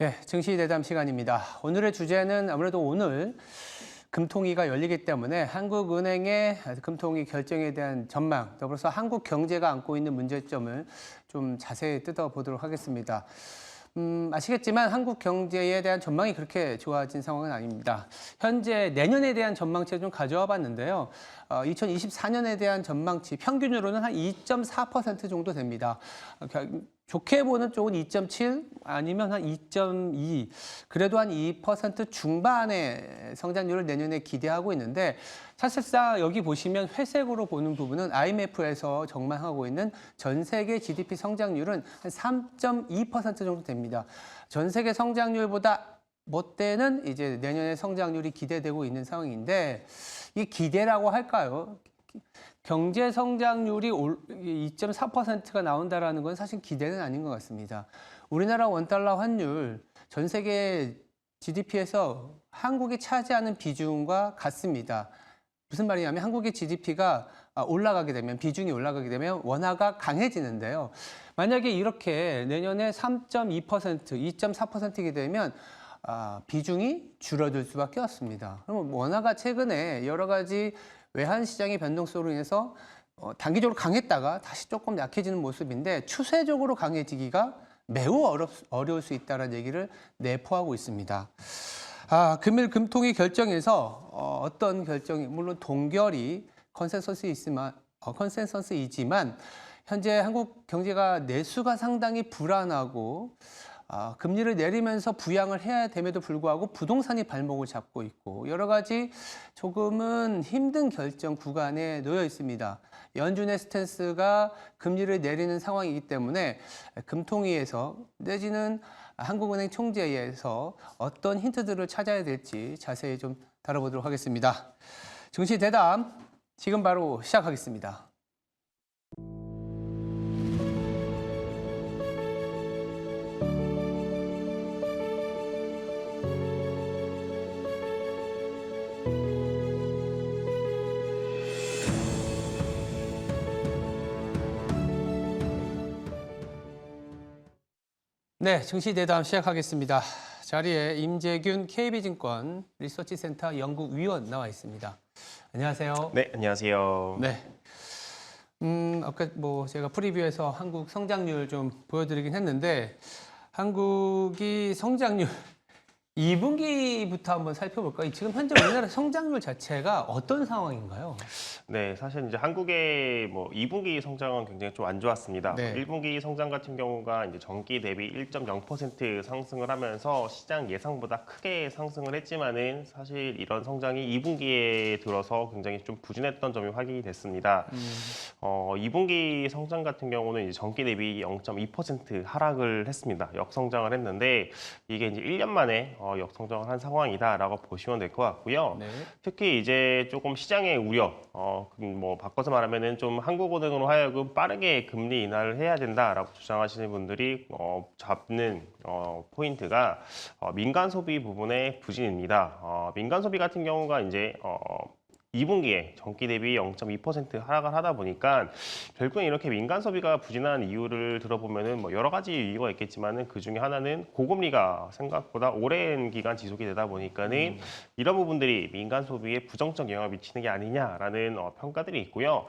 네, 증시대담 시간입니다. 오늘의 주제는 아무래도 오늘 금통위가 열리기 때문에 한국은행의 금통위 결정에 대한 전망, 더불어서 한국 경제가 안고 있는 문제점을 좀 자세히 뜯어보도록 하겠습니다. 아시겠지만 한국 경제에 대한 전망이 그렇게 좋아진 상황은 아닙니다. 현재 내년에 대한 전망치를 좀 가져와 봤는데요. 2024년에 대한 전망치 평균으로는 한 2.4% 정도 됩니다. 좋게 보는 쪽은 2.7 아니면 한 2.2 그래도 한 2% 중반의 성장률을 내년에 기대하고 있는데 사실상 여기 보시면 회색으로 보는 부분은 IMF에서 전망하고 있는 전 세계 GDP 성장률은 한 3.2% 정도 됩니다. 전 세계 성장률보다 못되는 이제 내년에 성장률이 기대되고 있는 상황인데 이게 기대라고 할까요? 경제 성장률이 2.4%가 나온다라는 건 사실 기대는 아닌 것 같습니다. 우리나라 원달러 환율 전 세계 GDP에서 한국이 차지하는 비중과 같습니다. 무슨 말이냐면 한국의 GDP가 올라가게 되면 비중이 올라가게 되면 원화가 강해지는데요. 만약에 이렇게 내년에 3.2%, 2.4%게 되면 비중이 줄어들 수밖에 없습니다. 그럼 원화가 최근에 여러 가지 외환 시장의 변동성으로 인해서 단기적으로 강했다가 다시 조금 약해지는 모습인데 추세적으로 강해지기가 매우 어려울 수 있다는 얘기를 내포하고 있습니다. 금일 금통위 결정에서 어떤 결정이 물론 동결이 컨센서스이지만 현재 한국 경제가 내수가 상당히 불안하고 금리를 내리면서 부양을 해야 됨에도 불구하고 부동산이 발목을 잡고 있고 여러 가지 조금은 힘든 결정 구간에 놓여 있습니다. 연준의 스탠스가 금리를 내리는 상황이기 때문에 금통위에서 내지는 한국은행 총재에서 어떤 힌트들을 찾아야 될지 자세히 좀 다뤄보도록 하겠습니다. 증시 대담 지금 바로 시작하겠습니다. 네, 증시 대담 시작하겠습니다. 자리에 임재균 KB증권 리서치센터 연구위원 나와 있습니다. 안녕하세요. 네, 안녕하세요. 네. 아까 제가 프리뷰에서 한국 성장률 좀 보여드리긴 했는데 한국이 성장률 2분기부터 한번 살펴볼까요? 지금 현재 우리나라 성장률 자체가 어떤 상황인가요? 네, 사실 이제 한국의 2분기 성장은 굉장히 좀 안 좋았습니다. 네. 1분기 성장 같은 경우가 이제 전기 대비 1.0% 상승을 하면서 시장 예상보다 크게 상승을 했지만은 사실 이런 성장이 2분기에 들어서 굉장히 좀 부진했던 점이 확인이 됐습니다. 2분기 성장 같은 경우는 이제 전기 대비 0.2% 하락을 했습니다. 역성장을 했는데 이게 이제 1년 만에 역성장을 한 상황이다라고 보시면 될 것 같고요. 네. 특히 이제 조금 시장의 우려, 바꿔서 말하면은 좀 한국은행으로 하여금 빠르게 금리 인하를 해야 된다라고 주장하시는 분들이 잡는 포인트가 민간 소비 부분의 부진입니다. 민간 소비 같은 경우가 이제 2분기에 전기 대비 0.2% 하락을 하다 보니까 결국엔 이렇게 민간 소비가 부진한 이유를 들어보면은 여러 가지 이유가 있겠지만은 그 중에 하나는 고금리가 생각보다 오랜 기간 지속이 되다 보니까는 이런 부분들이 민간 소비에 부정적 영향을 미치는 게 아니냐라는 평가들이 있고요.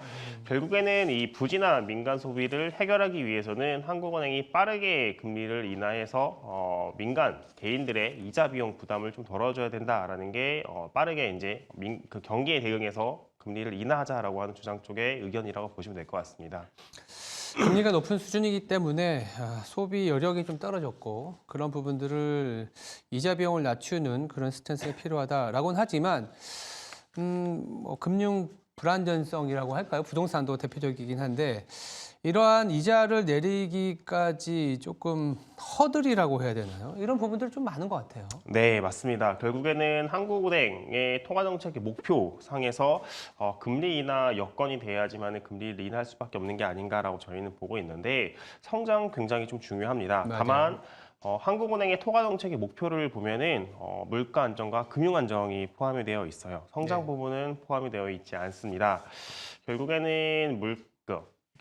결국에는 이 부진한 민간 소비를 해결하기 위해서는 한국은행이 빠르게 금리를 인하해서 민간 개인들의 이자 비용 부담을 좀 덜어줘야 된다라는 게 빠르게 이제 그 경기에 대응해서 금리를 인하하자라고 하는 주장 쪽의 의견이라고 보시면 될 것 같습니다. 금리가 높은 수준이기 때문에 소비 여력이 좀 떨어졌고 그런 부분들을 이자 비용을 낮추는 그런 스탠스가 필요하다라고는 하지만 금융 불안전성이라고 할까요? 부동산도 대표적이긴 한데 이러한 이자를 내리기까지 조금 허들이라고 해야 되나요? 이런 부분들 좀 많은 것 같아요. 네, 맞습니다. 결국에는 한국은행의 통화정책의 목표 상에서 금리 인하 여건이 돼야지만 금리를 인하할 수밖에 없는 게 아닌가라고 저희는 보고 있는데 성장 굉장히 좀 중요합니다. 맞아요. 다만 한국은행의 통화정책의 목표를 보면은 물가 안정과 금융 안정이 포함이 되어 있어요. 성장 네. 부분은 포함이 되어 있지 않습니다. 결국에는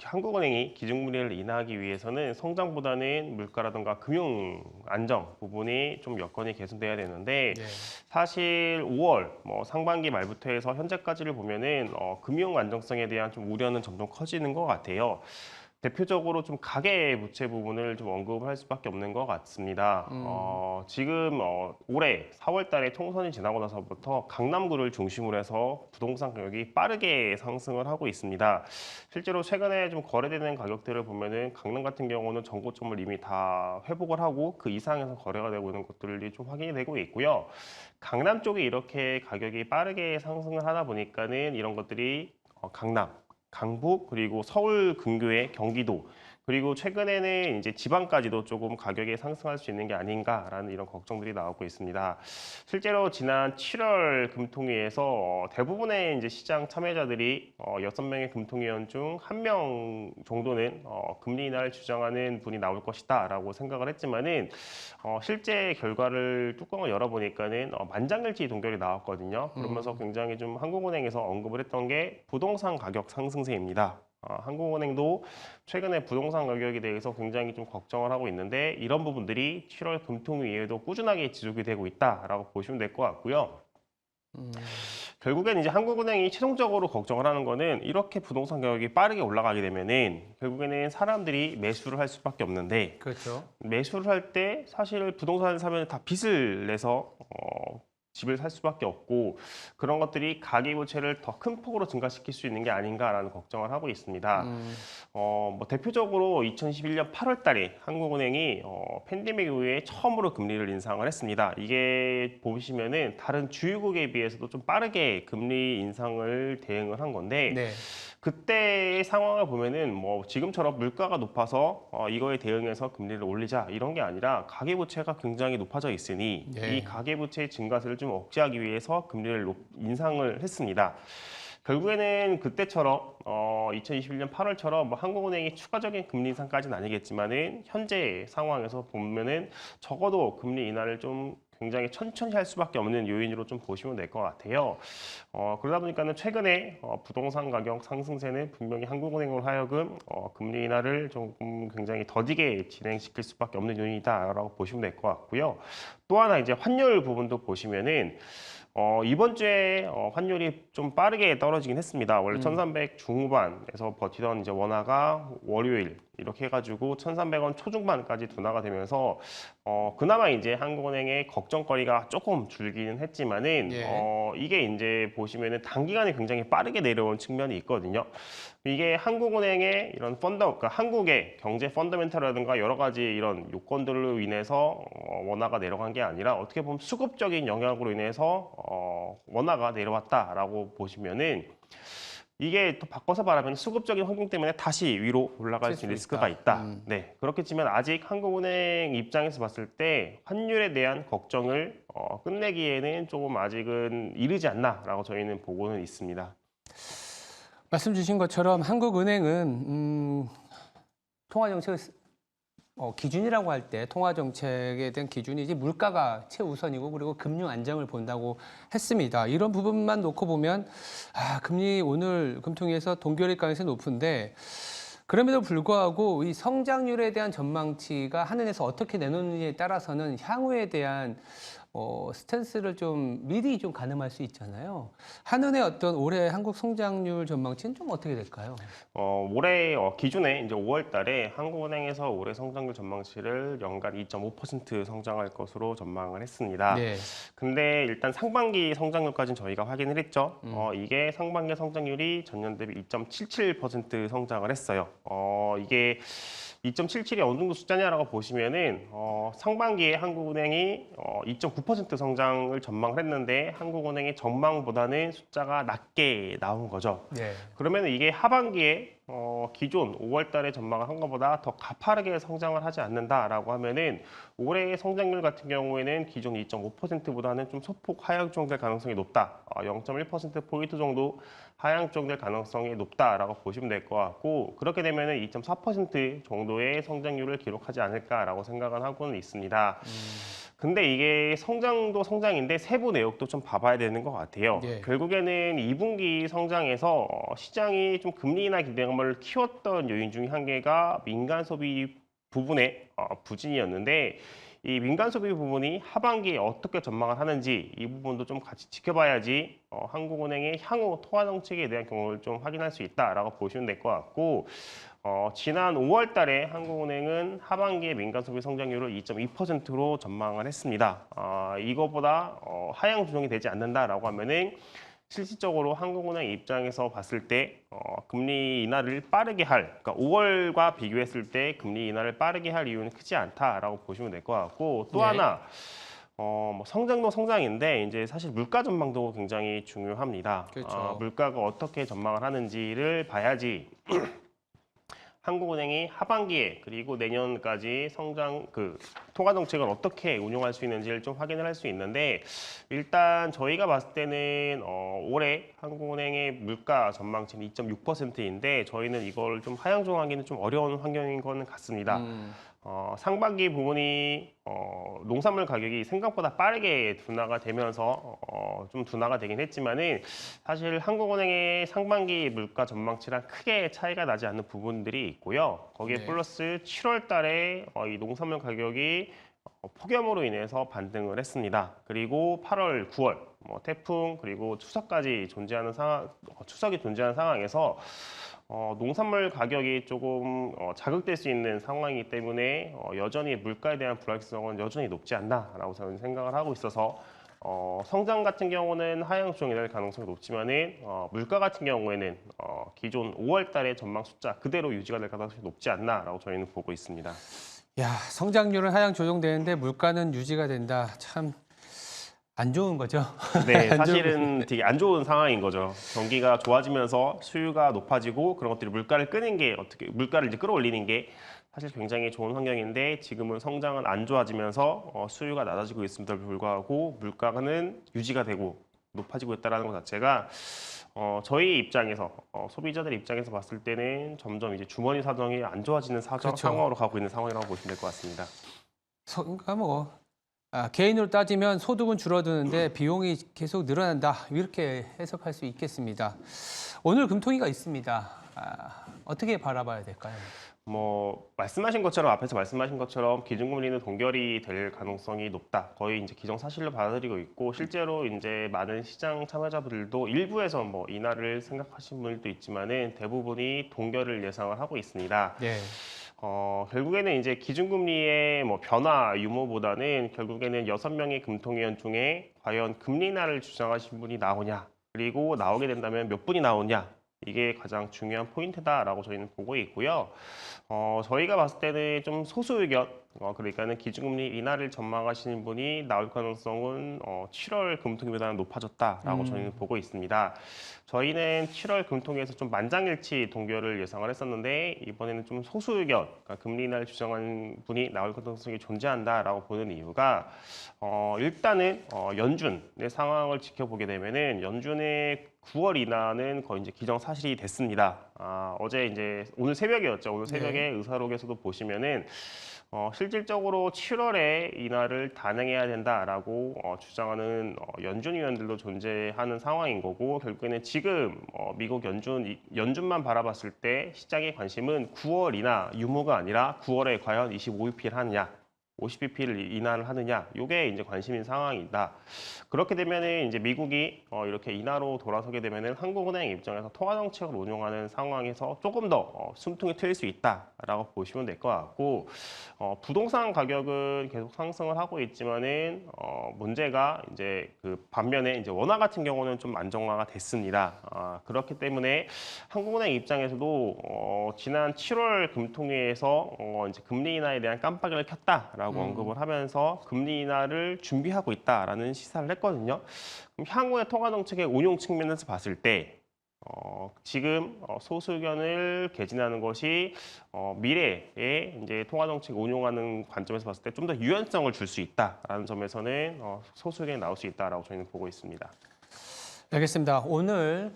한국은행이 기준금리를 인하하기 위해서는 성장보다는 물가라든가 금융 안정 부분이 좀 여건이 개선돼야 되는데 네. 사실 5월 상반기 말부터 해서 현재까지를 보면은 금융 안정성에 대한 좀 우려는 점점 커지는 것 같아요. 대표적으로 좀 가계 부채 부분을 좀 언급을 할 수밖에 없는 것 같습니다. 지금 올해 4월 달에 총선이 지나고 나서부터 강남구를 중심으로 해서 부동산 가격이 빠르게 상승을 하고 있습니다. 실제로 최근에 좀 거래되는 가격들을 보면은 강남 같은 경우는 전고점을 이미 다 회복을 하고 그 이상에서 거래가 되고 있는 것들이 좀 확인이 되고 있고요. 강남 쪽이 이렇게 가격이 빠르게 상승을 하다 보니까는 이런 것들이 강남, 강북 그리고 서울 근교의 경기도 그리고 최근에는 이제 지방까지도 조금 가격이 상승할 수 있는 게 아닌가라는 이런 걱정들이 나오고 있습니다. 실제로 지난 7월 금통위에서 대부분의 이제 시장 참여자들이 6명의 금통위원 중 1명 정도는 금리 인하를 주장하는 분이 나올 것이다라고 생각을 했지만은 실제 결과를 뚜껑을 열어보니까는 만장일치 동결이 나왔거든요. 그러면서 굉장히 좀 한국은행에서 언급을 했던 게 부동산 가격 상승세입니다. 한국은행도 최근에 부동산 가격에 대해서 굉장히 좀 걱정을 하고 있는데 이런 부분들이 7월 금통위에도 꾸준하게 지속이 되고 있다라고 보시면 될 것 같고요. 결국엔 이제 한국은행이 최종적으로 걱정을 하는 거는 이렇게 부동산 가격이 빠르게 올라가게 되면은 결국에는 사람들이 매수를 할 수밖에 없는데 그렇죠. 매수를 할 때 사실 부동산을 사면 다 빚을 내서 집을 살 수밖에 없고 그런 것들이 가계부채를 더 큰 폭으로 증가시킬 수 있는 게 아닌가라는 걱정을 하고 있습니다. 대표적으로 2011년 8월 달에 한국은행이 팬데믹 이후에 처음으로 금리를 인상을 했습니다. 이게 보시면은 다른 주요국에 비해서도 좀 빠르게 금리 인상을 대응을 한 건데 네. 그때의 상황을 보면은 지금처럼 물가가 높아서 이거에 대응해서 금리를 올리자 이런 게 아니라 가계부채가 굉장히 높아져 있으니 네. 이 가계부채 증가세를 좀 억제하기 위해서 금리를 인상을 했습니다. 결국에는 그때처럼 2021년 8월처럼 한국은행이 추가적인 금리 인상까지는 아니겠지만은 현재 상황에서 보면은 적어도 금리 인하를 좀 굉장히 천천히 할 수밖에 없는 요인으로 좀 보시면 될 것 같아요. 그러다 보니까는 최근에 부동산 가격 상승세는 분명히 한국은행으로 하여금 금리 인하를 조금 굉장히 더디게 진행시킬 수밖에 없는 요인이다라고 보시면 될 것 같고요. 또 하나 이제 환율 부분도 보시면은 이번 주에 환율이 좀 빠르게 떨어지긴 했습니다. 원래 1300 중후반에서 버티던 이제 원화가 월요일 이렇게 해가지고 1300원 초중반까지 둔화가 되면서 그나마 이제 한국은행의 걱정거리가 조금 줄기는 했지만은 예. 이게 이제 보시면은 단기간에 굉장히 빠르게 내려온 측면이 있거든요. 이게 한국은행의 이런 그러니까 한국의 경제 펀더멘탈이라든가 여러 가지 이런 요건들로 인해서 원화가 내려간 게 아니라 어떻게 보면 수급적인 영향으로 인해서 원화가 내려왔다라고 보시면은 이게 또 바꿔서 말하면 수급적인 환경 때문에 다시 위로 올라갈 수 있는 리스크가 있다. 네, 그렇겠지만 아직 한국은행 입장에서 봤을 때 환율에 대한 걱정을 끝내기에는 조금 아직은 이르지 않나라고 저희는 보고는 있습니다. 말씀 주신 것처럼 한국은행은 통화정책 기준이라고 할 때 통화정책에 대한 기준이 이제 물가가 최우선이고 그리고 금융 안정을 본다고 했습니다. 이런 부분만 놓고 보면 금리 오늘 금통위에서 동결일 가능성이 높은데 그럼에도 불구하고 이 성장률에 대한 전망치가 한은에서 어떻게 내놓느냐에 따라서는 향후에 대한 스탠스를 좀 미리 좀 가늠할 수 있잖아요. 한은의 어떤 올해 한국 성장률 전망치는 좀 어떻게 될까요? 올해 기준에 이제 5월 달에 한국은행에서 올해 성장률 전망치를 연간 2.5% 성장할 것으로 전망을 했습니다. 네. 근데 일단 상반기 성장률까지는 저희가 확인을 했죠. 이게 상반기 성장률이 전년 대비 2.77% 성장을 했어요. 이게 2.77이 어느 정도 숫자냐라고 보시면은 상반기에 한국은행이 2.9% 성장을 전망을 했는데 한국은행의 전망보다는 숫자가 낮게 나온 거죠. 네. 그러면 이게 하반기에 기존 5월 달에 전망을 한 것보다 더 가파르게 성장을 하지 않는다라고 하면은 올해의 성장률 같은 경우에는 기존 2.5%보다는 좀 소폭 하향정될 가능성이 높다. 0.1%포인트 정도 하향정될 가능성이 높다라고 보시면 될 것 같고 그렇게 되면은 2.4% 정도의 성장률을 기록하지 않을까라고 생각을 하고는 있습니다. 근데 이게 성장도 성장인데 세부 내역도 좀 봐봐야 되는 것 같아요. 예. 결국에는 2분기 성장에서 시장이 좀 금리 인하 기대감을 키웠던 요인 중에 한 개가 민간 소비 부분의 부진이었는데 이 민간 소비 부분이 하반기에 어떻게 전망을 하는지 이 부분도 좀 같이 지켜봐야지 한국은행의 향후 통화 정책에 대한 경우를 좀 확인할 수 있다라고 보시면 될 것 같고 지난 5월 달에 한국은행은 하반기에 민간 소비 성장률을 2.2%로 전망을 했습니다. 이거보다 하향 조정이 되지 않는다라고 하면은 실질적으로 한국은행 입장에서 봤을 때 금리 인하를 빠르게 그러니까 5월과 비교했을 때 금리 인하를 빠르게 할 이유는 크지 않다라고 보시면 될 것 같고 또 네. 하나 뭐 성장도 성장인데 이제 사실 물가 전망도 굉장히 중요합니다. 그렇죠. 물가가 어떻게 전망을 하는지를 봐야지 한국은행이 하반기에 그리고 내년까지 통화 정책을 어떻게 운용할 수 있는지를 좀 확인을 할 수 있는데 일단 저희가 봤을 때는 올해 한국은행의 물가 전망치는 2.6%인데 저희는 이걸 좀 하향 조정하기는 좀 어려운 환경인 것 같습니다. 상반기 부분이 농산물 가격이 생각보다 빠르게 둔화가 되면서 좀 둔화가 되긴 했지만은 사실 한국은행의 상반기 물가 전망치랑 크게 차이가 나지 않는 부분들이 있고요. 거기에 네. 플러스 7월 달에 이 농산물 가격이 폭염으로 인해서 반등을 했습니다. 그리고 8월, 9월 태풍 그리고 추석까지 추석이 존재하는 상황에서 농산물 가격이 조금 자극될 수 있는 상황이기 때문에 여전히 물가에 대한 불확실성은 여전히 높지 않나라고 저는 생각을 하고 있어서 성장 같은 경우는 하향 조정이 될 가능성이 높지만은 물가 같은 경우에는 기존 5월 달의 전망 숫자 그대로 유지가 될 가능성이 높지 않나라고 저희는 보고 있습니다. 야, 성장률은 하향 조정되는데 물가는 유지가 된다. 참 안 좋은 거죠. 네, 안 좋은 사실은 되게 안 좋은 상황인 거죠. 경기가 좋아지면서 수요가 높아지고 그런 것들이 물가를 이제 끌어올리는 게 사실 굉장히 좋은 환경인데 지금은 성장은 안 좋아지면서 수요가 낮아지고 있음에도 불구하고 물가는 유지가 되고 높아지고 있다는 것 자체가 저희 입장에서 소비자들 입장에서 봤을 때는 점점 이제 주머니 사정이 안 좋아지는 그렇죠. 상황으로 가고 있는 상황이라고 보시면 될 것 같습니다. 그러니까 개인으로 따지면 소득은 줄어드는데 비용이 계속 늘어난다. 이렇게 해석할 수 있겠습니다. 오늘 금통위가 있습니다. 어떻게 바라봐야 될까요? 앞에서 말씀하신 것처럼 기준금리는 동결이 될 가능성이 높다. 거의 이제 기정사실로 받아들이고 있고 실제로 이제 많은 시장 참여자분들도 일부에서 인하를 생각하시는 분들도 있지만은 대부분이 동결을 예상을 하고 있습니다. 네. 결국에는 이제 기준금리의 변화 유무보다는 결국에는 6명의 금통위원 중에 과연 금리 인하를 주장하신 분이 나오냐, 그리고 나오게 된다면 몇 분이 나오냐, 이게 가장 중요한 포인트다라고 저희는 보고 있고요. 저희가 봤을 때는 좀 소수 의견, 그러니까는 기준금리 인하를 전망하시는 분이 나올 가능성은 7월 금통위보다는 높아졌다라고 저희는 보고 있습니다. 저희는 7월 금통위에서 좀 만장일치 동결을 예상을 했었는데 이번에는 좀 소수 의견, 그러니까 금리 인하를 주장하는 분이 나올 가능성이 존재한다라고 보는 이유가 일단은 연준의 상황을 지켜보게 되면은 연준의 9월 인하는 거의 이제 기정사실이 됐습니다. 어제 이제 오늘 새벽이었죠. 오늘 새벽에 네. 의사록에서도 보시면은 실질적으로 7월에 인하를 단행해야 된다라고 주장하는 연준 위원들도 존재하는 상황인 거고 결국에는 지금 미국 연준만 바라봤을 때 시장의 관심은 9월 인하 유무가 아니라 9월에 과연 25bp를 하느냐, 50bp를 인하를 하느냐, 이게 이제 관심인 상황이다. 그렇게 되면은 이제 미국이 이렇게 인하로 돌아서게 되면은 한국은행 입장에서 통화 정책을 운용하는 상황에서 조금 더 숨통이 트일 수 있다라고 보시면 될 것 같고 부동산 가격은 계속 상승을 하고 있지만은 문제가 이제 그 반면에 이제 원화 같은 경우는 좀 안정화가 됐습니다. 그렇기 때문에 한국은행 입장에서도 지난 7월 금통위에서 이제 금리 인하에 대한 깜빡이를 켰다라고 언급을 하면서 금리 인하를 준비하고 있다라는 시사를 했거든요. 그럼 향후의 통화 정책의 운용 측면에서 봤을 때 지금 소수 의견을 개진하는 것이 미래에 이제 통화 정책 운용하는 관점에서 봤을 때 좀 더 유연성을 줄 수 있다라는 점에서는 소수 의견이 나올 수 있다라고 저희는 보고 있습니다. 알겠습니다. 오늘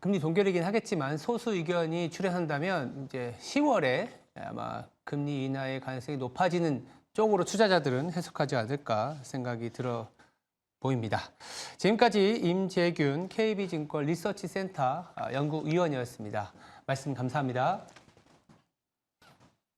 금리 동결이긴 하겠지만 소수 의견이 출현한다면 이제 10월에 아마 금리 인하의 가능성이 높아지는 쪽으로 투자자들은 해석하지 않을까 생각이 들어 보입니다. 지금까지 임재균 KB증권 리서치센터 연구위원이었습니다. 말씀 감사합니다.